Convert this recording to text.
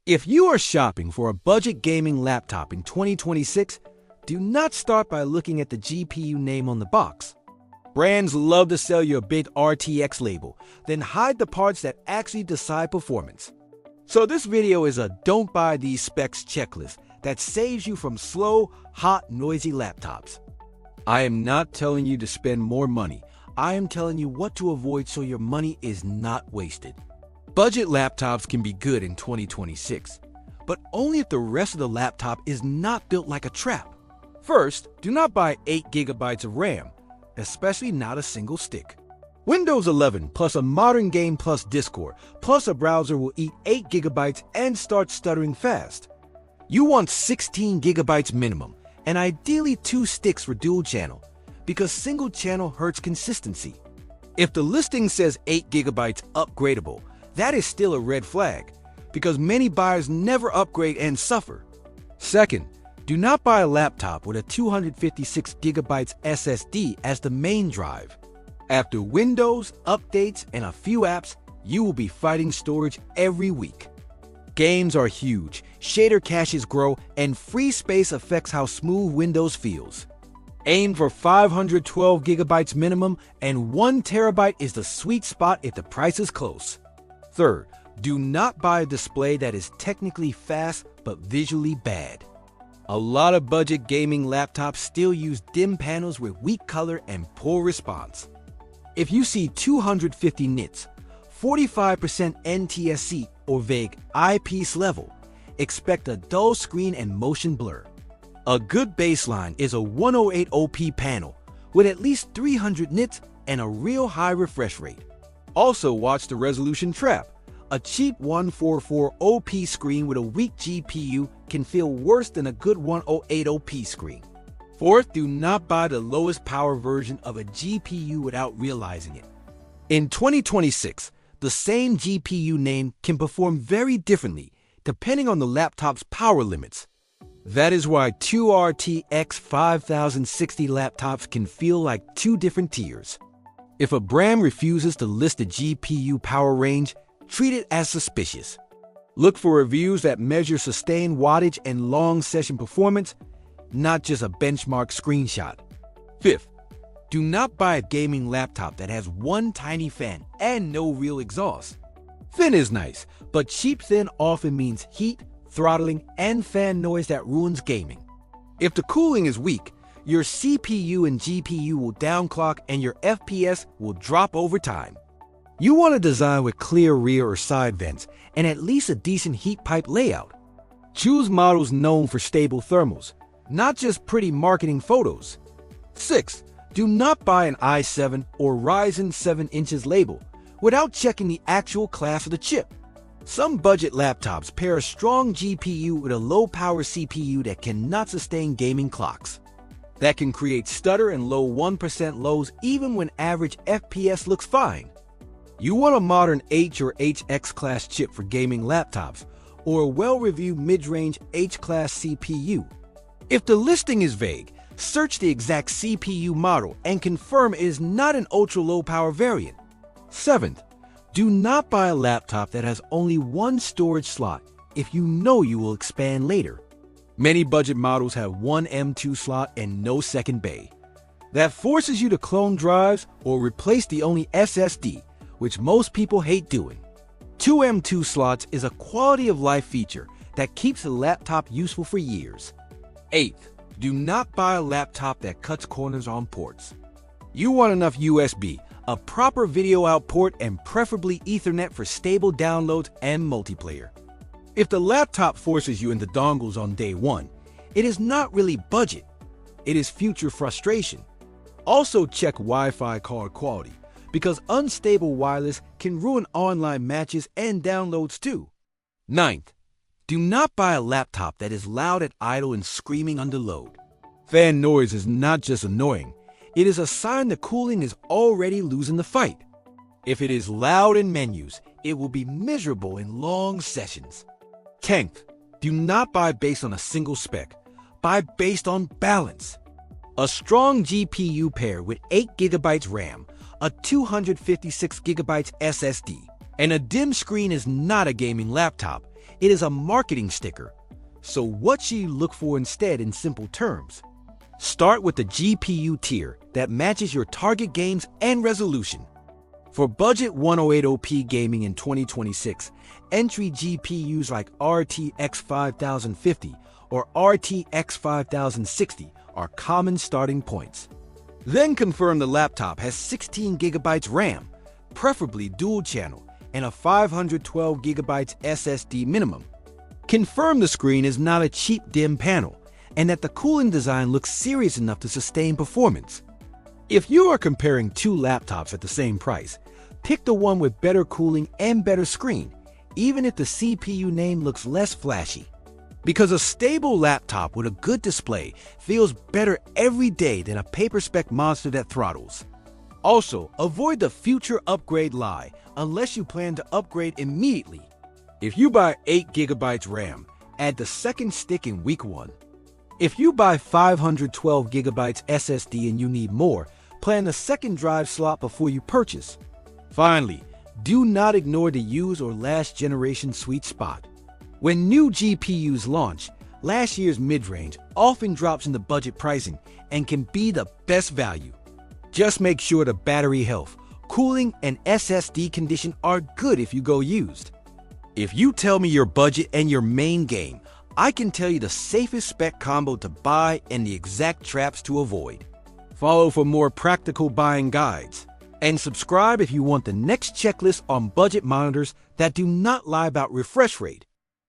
If you are shopping for a budget gaming laptop in 2026, do not start by looking at the GPU name on the box. Brands love to sell you a big RTX label, then hide the parts that actually decide performance. So this video is a don't buy these specs checklist that saves you from slow, hot, noisy laptops. I am not telling you to spend more money. I am telling you what to avoid so your money is not wasted. Budget laptops can be good in 2026, but only if the rest of the laptop is not built like a trap. First, do not buy 8 GB of RAM, especially not a single stick. Windows 11 plus a modern game plus Discord plus a browser will eat 8 GB and start stuttering fast. You want 16 GB minimum, and ideally 2 sticks for dual channel, because single channel hurts consistency. If the listing says 8 GB upgradable, that is still a red flag, because many buyers never upgrade and suffer. Second, do not buy a laptop with a 256 GB SSD as the main drive. After Windows, updates, and a few apps, you will be fighting storage every week. Games are huge, shader caches grow, and free space affects how smooth Windows feels. Aim for 512 GB minimum, and 1 TB is the sweet spot if the price is close. Third, do not buy a display that is technically fast but visually bad. A lot of budget gaming laptops still use dim panels with weak color and poor response. If you see 250 nits, 45% NTSC or vague IPS-level, expect a dull screen and motion blur. A good baseline is a 108 OP panel with at least 300 nits and a real high refresh rate. Also watch the resolution trap. A cheap 144 OP screen with a weak GPU can feel worse than a good 108 OP screen. Fourth, do not buy the lowest power version of a GPU without realizing it. In 2026, the same GPU name can perform very differently depending on the laptop's power limits. That is why two RTX 5060 laptops can feel like 2 different tiers. If a brand refuses to list the GPU power range, treat it as suspicious. Look for reviews that measure sustained wattage and long session performance, not just a benchmark screenshot. Fifth, do not buy a gaming laptop that has one tiny fan and no real exhaust. Thin is nice, but cheap thin often means heat, throttling, and fan noise that ruins gaming. If the cooling is weak, your CPU and GPU will downclock and your FPS will drop over time. You want a design with clear rear or side vents and at least a decent heat pipe layout. Choose models known for stable thermals, not just pretty marketing photos. 6. Do not buy an i7 or Ryzen 7 inches label without checking the actual class of the chip. Some budget laptops pair a strong GPU with a low-power CPU that cannot sustain gaming clocks. That can create stutter and low 1% lows even when average FPS looks fine. You want a modern H or HX class chip for gaming laptops, or a well-reviewed mid-range H-class CPU. If the listing is vague, search the exact CPU model and confirm it is not an ultra-low power variant. 7th, do not buy a laptop that has only one storage slot if you know you will expand later. Many budget models have one M.2 slot and no second bay. That forces you to clone drives or replace the only SSD, which most people hate doing. 2 M.2 slots is a quality of life feature that keeps a laptop useful for years. 8th, do not buy a laptop that cuts corners on ports. You want enough USB, a proper video out port, and preferably Ethernet for stable downloads and multiplayer. If the laptop forces you into dongles on day one, it is not really budget. It is future frustration. Also check Wi-Fi card quality, because unstable wireless can ruin online matches and downloads too. 9th, do not buy a laptop that is loud at idle and screaming under load. Fan noise is not just annoying, it is a sign the cooling is already losing the fight. If it is loud in menus, it will be miserable in long sessions. 10th, do not buy based on a single spec, buy based on balance. A strong GPU pair with 8 GB RAM, a 256 GB SSD, and a dim screen is not a gaming laptop. It is a marketing sticker. So what should you look for instead in simple terms? Start with the GPU tier that matches your target games and resolution. For budget 108OP gaming in 2026, entry GPUs like RTX 5050 or RTX 5060 are common starting points. Then confirm the laptop has 16GB RAM, preferably dual channel, and a 512GB SSD minimum. Confirm the screen is not a cheap dim panel and that the cooling design looks serious enough to sustain performance. If you are comparing two laptops at the same price, pick the one with better cooling and better screen, even if the CPU name looks less flashy. Because a stable laptop with a good display feels better every day than a paper spec monster that throttles. Also, avoid the future upgrade lie unless you plan to upgrade immediately. If you buy 8GB RAM, add the second stick in week 1. If you buy 512GB SSD and you need more, plan a second drive slot before you purchase. Finally, do not ignore the used or last generation sweet spot. When new GPUs launch, last year's mid-range often drops into budget pricing and can be the best value. Just make sure the battery health, cooling, and SSD condition are good if you go used. If you tell me your budget and your main game, I can tell you the safest spec combo to buy and the exact traps to avoid. Follow for more practical buying guides. And subscribe if you want the next checklist on budget monitors that do not lie about refresh rate,